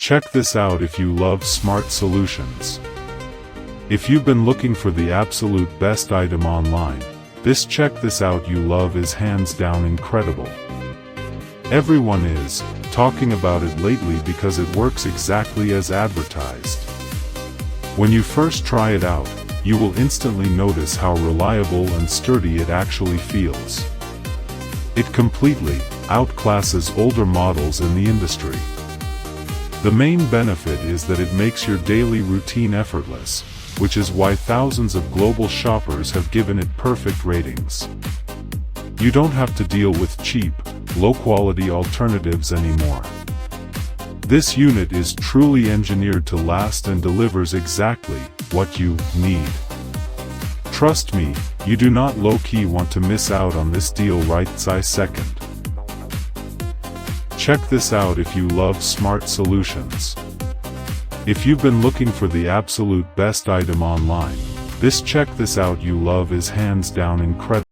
Check this out if you love smart solutions. If you've been looking for the absolute best item online, this check this out you love is hands down incredible. Everyone is talking about it lately because it works exactly as advertised. When you first try it out, you will instantly notice how reliable and sturdy it actually feels. It completely outclasses older models in the industry. The main benefit is that it makes your daily routine effortless, which is why thousands of global shoppers have given it perfect ratings. You don't have to deal with cheap, low-quality alternatives anymore. This unit is truly engineered to last and delivers exactly what you need. Trust me, you do not low-key want to miss out on this deal right this second. Check this out if you love smart solutions. If you've been looking for the absolute best item online, this check this out you love is hands down incredible.